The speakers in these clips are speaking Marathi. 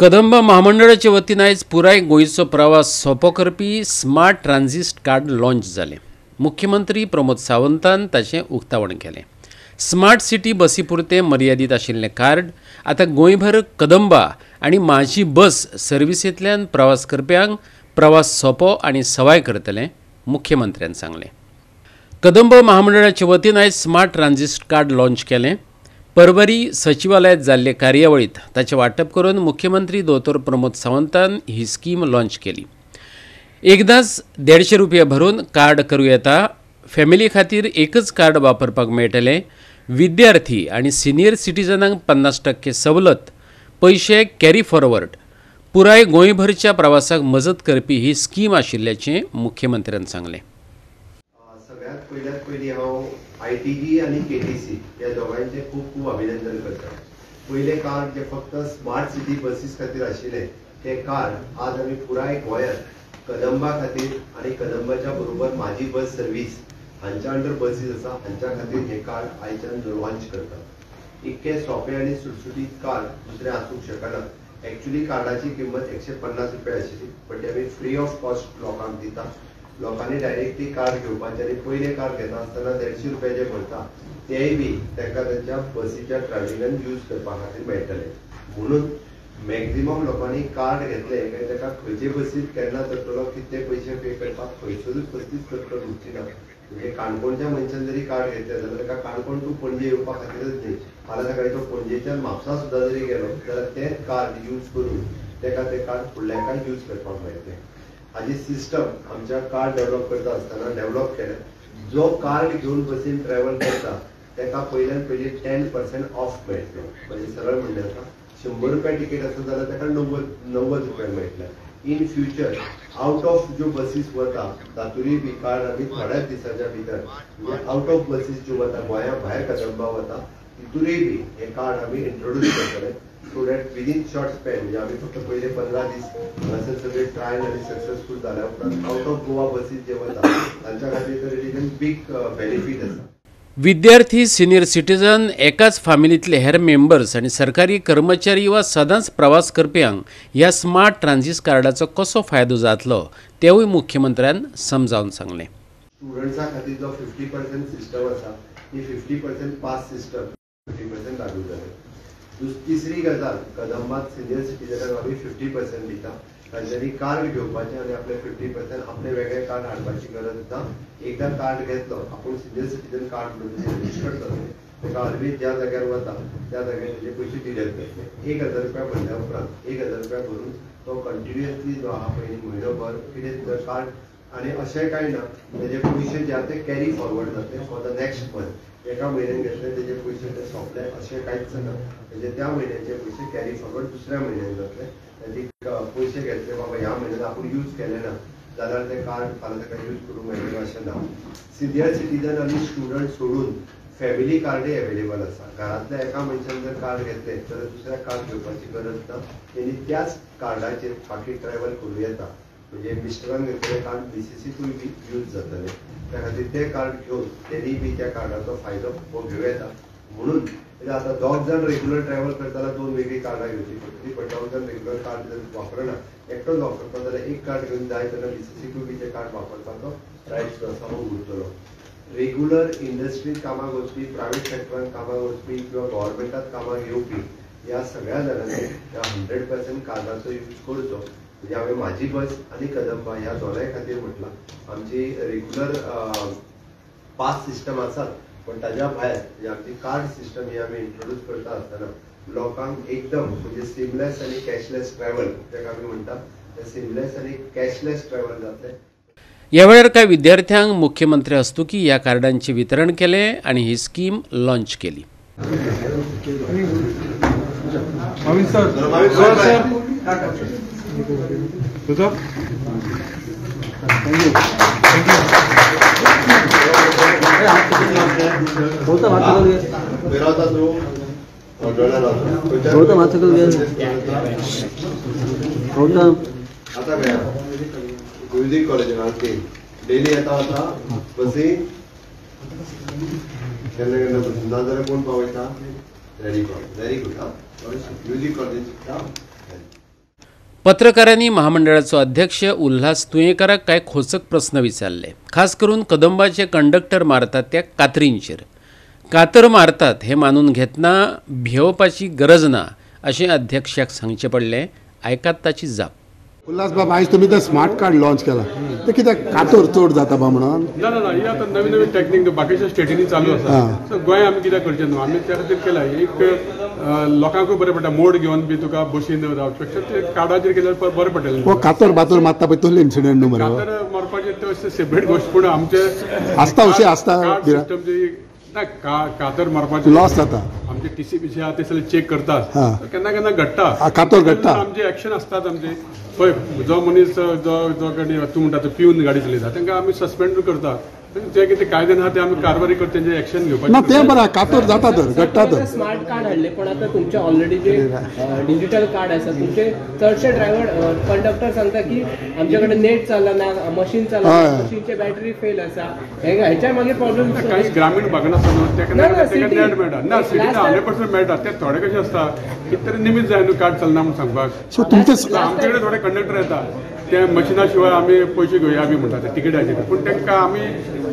कदंबा महामंडळाचे वतीन आयज पुराय गोंयचो प्रवास सोपो करपी स्मार्ट ट्रांजिट कार्ड लॉन्च जालें। मुख्यमंत्री प्रमोद सावंतान ताचें उक्तावण केलें। स्मार्ट सिटी बसी पुरते मर्यादीत आशिल्लें कार्ड आतां गोंयभर कदंबा आनी माझी बस सर्विसेंतल्यान प्रवास करप्यांक प्रवास सोपो आनी सवाय करतलें, मुख्यमंत्र्यान सांगलें। कदंबा महामंडळाचे वतीन आयज स्मार्ट ट्रांजिट कार्ड लॉन्च केलें। परवरी सचिवालयात जाल्ले कार्यावळीत ताचें वांटप करून मुख्यमंत्री दोतोर प्रमोद सावंतान ही स्कीम लॉन्च केली। एकदांच 150 रुपया भरून कार्ड करूं येता। फॅमिली खातीर एकच कार्ड वापरपाक मेळटलें। विद्यार्थी आनी सिनियर सिटीजनांक 50% सवलत, पयशे कॅरी फॉरवर्ड, पुराय गोंयभरच्या प्रवासाक मजत करपी ही स्कीम आशिल्ल्याचें मुख्यमंत्र्यान सांगलें। सगळ्यात पयली हांव ITG आणि KTC या दोगांचे खूप अभिनंदन करता। पहिले कार्ड जे फक्त स्मार्ट सिटी बसीस खातीर आशिल्ले ते कार्ड आज आमी पुराय गोंयांत कदंबा खातीर आणि कदंबाच्या बरोबर माझी बस सर्वीस हांच्या अंडर बसीस आसा हांच्या खातीर हे कार्ड आयच्यान लॉन्च करता। इतके सोपे आणि सुटसुटीत कार्ड दुसरे आसूंक शकना। एक्चुअली कार्डाची किंमत 150 रुपया आशिल्ली, बट आमी फ्री ऑफ कॉस्ट लोकांक दिता। लोकांनी डायरेक्टली कार्ड घेवपाचे आनी पयले कार्ड घेता आसतना 150 रुपया जे भरता तेय बी तांकां तांच्या बसीच्या ट्रॅव्हलिंगान यूज करपा खातीर मेळटले। म्हणून मॅक्झिमम लोकांनी कार्ड घेतले काय ताका खंयचे बसीत केन्ना चडटलो कितले पयशे पे करपाक खंयसरूच पस्तीस चडटलो उरची ना। म्हणजे काणकोणच्या मनशान जरी कार्ड घेतले जाल्यार ताका काणकोण टू पणजे येवपा खातीरच न्ही, फाल्यां सकाळी तो पणजेच्यान म्हापसा सुद्दां जरी गेलो जाल्यार तेंच कार्ड यूज करून ताका ते कार्ड फुडल्यांकाय यूज करपाक मेळटलें। हाजी सिस्टम आमच्या कार्ड डेव्हलप करता आसतना डेव्हलप केलें। जो कार्ड घेवन बसीन ट्रॅव्हल करता ताका पयल्यान पयली 10% ऑफ मेळटलो। म्हणजे सरळ म्हणलें आसा 100 रुपया टिकेट आसा जाल्यार ताका 90 रुपया मेळटले। इन फ्युचर आउट ऑफ ज्यो बसीस वता तातूंतय बी कार्ड आमी थोड्याच दिसाच्या भितर म्हणजे आउट ऑफ बसीस ज्यो वता गोंया भायर कदंबा वता तितूनय बी हे कार्ड आमी इंट्रोड्यूस करतले। So that within short span म्हणजे आमी फक्त पयले 15 दीस हांगासर सगळे ट्रायल आनी सक्सेसफूल जाल्या उपरांत आउट ऑफ गोवा बसीस जे वता तांच्या खातीर तर it is a big benefit आसा। विद्यार्थी, सिनियर सिटीजन, एकाच फॅमिलीतले हेर मेंबर्स आणि सरकारी कर्मचारी वा सदांच प्रवास करप्यांक ह्या स्मार्ट ट्रांजिट कार्डाचो कसो फायदो जातलो तेवूय मुख्यमंत्र्यान समजावन सांगलें। स्टुडंट्सां खातीर जो 50% सिस्टम आसा ही 50% पास सिस्टम 50% लागू जाले। तिसरी गजाल कदंबात सिनियर सिटीजनाक आमी 50% दिता। तांच्यांनी कार्ड घेवपाचें आनी आपले 50% आपले वेगळे कार्ड हाडपाची गरज ना। एकदा कार्ड घेतलो आपूण सिनियर सिटीजन कार्ड म्हणून रजिस्टर करतले ताका ऑलवेज ज्या जाग्यार वता त्या जाग्यार तेजे पयशे डिडक्ट जातले। 1000 रुपया भरल्या उपरांत 1000 रुपया भरून तो कंटिन्युअसली जो आहा पळय म्हयनोभर कितें कार्ड आनी अशें कांय ना तेजे पयशे जे आहा ते कॅरी फॉरवर्ड जातले फॉर द नेक्स्ट मंथ। एका म्हयन्यान घेतले तेजे पयशे ते सोंपले अशें कांयच ना। म्हणजे त्या म्हयन्याचे पयशे कॅरी फॉरवर्ड दुसऱ्या म्हयन्यान जातले। ताचे पयशे घेतले बाबा ह्या म्हयन्यान आपूण यूज केले ना जाल्यार ते कार्ड फाल्यां ताका यूज करूंक मेळटलें अशें ना। सिनियर सिटीजन आनी स्टुडंट सोडून फॅमिली कार्डय अवेलेबल आसा। घरांतल्या एका मनशान जर कार्ड घेतले जाल्यार दुसऱ्या कार्ड घेवपाची गरज ना। तेणी त्याच कार्डाचेर बाकी ट्रॅव्हल करूं येता। म्हणजे मिस्टरान घेतलेलें कार्ड मिसेसीकूय बी यूज जातलें। त्या खातीर ते कार्ड घेवन तेणी बी त्या कार्डाचो फायदो हो घेवं येता। म्हणून आता 2 जण रेग्युलर ट्रॅव्हल करता जाल्यार 2 वेगळी कार्डां घेवची पडटली, बट 2 जण रेग्युलर कार्ड जर वापरना एकटोच वापरता जाल्यार एक कार्ड घेवन जाय तेन्ना मिसेसीकूय बी ते कार्ड वापरपाचो रायट जो आसा हो उरतलो। रेग्युलर इंडस्ट्रीत कामाक वचपी, प्रायव्हेट सेक्टरांत कामाक वचपी किंवा गव्हर्नमेंटात कामाक येवपी ह्या सगळ्या जाणांनी ह्या 100% कार्डाचो यूज करचो। म्हणजे हांवें माझी बस आनी कदंबा ह्या दोनाय खातीर म्हटलां। आमची रेग्युलर पास सिस्टम आसात, पण ताज्या भायर म्हणजे आमची कार्ड सिस्टम ही आमी इंट्रोड्यूस करता आसतना लोकांक एकदम म्हणजे सिमलेस आनी कॅशलेस ट्रॅव्हल जाका आमी म्हणटा ते सिमलेस आनी कॅशलेस ट्रॅव्हल जातले। ह्या वेळार कांय विद्यार्थ्यांक मुख्यमंत्री हस्तुकी ह्या कार्डांचे वितरण केलें आनी ही स्कीम लॉन्च केली। म्युझिक कॉलेज डेली येता वता बसी केन्ना केन्ना ना जाल्यार कोण पावयता? वेरी गुड म्युझिक कॉलेज पत्रकारांनी महामंडळाचो अध्यक्ष उल्हास तुयेकाराक कांय खोचक प्रस्न विचारले. खास करून कदंबाचे कंडक्टर मारतात त्या कातरींचेर. कातर मारतात हे मानून घेतना भिवपाची गरज ना अशें अध्यक्षाक सांगचें पडलें. आयकात ताची जाप. उल्हास बाब, आज तुम्ही ते स्मार्ट कार्ड लॉन्च केला ते कित्याक कातोर चड जाता बा म्हणून? ना ना ना, ही आता नवीन नवीन टॅक्नीक बाकीच्या स्टेटींनी चालू आसा. सो गोंय आमी कित्याक करचें न्हू? आमी त्या खातीर केला. एक लोकांकूय बरें पडटा, मोड घेवन बी तुका बशीन रावचें ते कार्डाचेर केल्यार बरें पडटलें. हो कातोर बातोर मारता पळय तसले इन्सिडेंट न्हू मरे? कातर मारपाचें ते सेपरेट गोश्ट, पूण आमचे आसता अशें आसता सिस्टम ना कातर मारपाचें लॉस जाता. आमचे टीसी बीसी आहा ते सगळे चेक करतात. केन्ना केन्ना घडटा कातोर घडटा. आमचे एक्शन असतात. आमचे पळय जो मनीस जो तूं म्हणटा तो पिवन गाडी चलयता तांकां आमी सस्पेंड करता. जे कितें कायद्यान आहा ते आमी कारवाई करता, तेंचे एक्शन घेवपाचें. ना ते बरं, कातोर जाता तर घडटा तर. स्मार्ट कार्ड हाडले, पण आता तुमचे ऑलरेडी जे डिजिटल कार्ड आसा तुमचे चडशे ड्रायव्हर कंडक्टर सांगता की आमचे कडेन नेट चलना, मशीन चलना, मशीनची बॅटरी फेल आसा. हेच्या मागीर प्रॉब्लेम काही ग्रामीण भागात आसा न्हू, ताका नेट मेळटा ना. सिटीन 100% मेळटा. ते थोडे कशे आसता कितें तरी निमित जाय न्हू कार्ड चलना म्हणून सांगपाक. सो तुमचे आमचे कडेन थोडे कंडक्टर येता, ते मशिना शिवाय आमी पयशे घेवया बी म्हणटा ते तिकेटाचेर. पूण तांकां आमी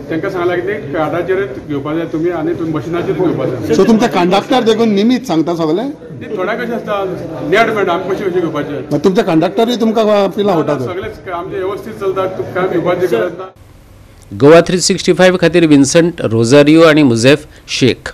तांकां सांगलां की ते कार्डाचेरच घेवपा जाय तुमी आनी तुमी मशिनाचेर घेवपा जाय. सो तुमचे कंडक्टर देखून निमित सांगता सगळे? ती थोड्या कशें आसता नेट मेळटा, आमी पयशे कशे घेवपाचे. तुमचे कंडक्टरूय तुमकां पिला होता? सगळेच आमचे वेवस्थीत चलता, तुका कांय घेवपाची गरज ना. गोवा 365 खातीर विन्संट रोजारियो आनी मुझेफ शेख.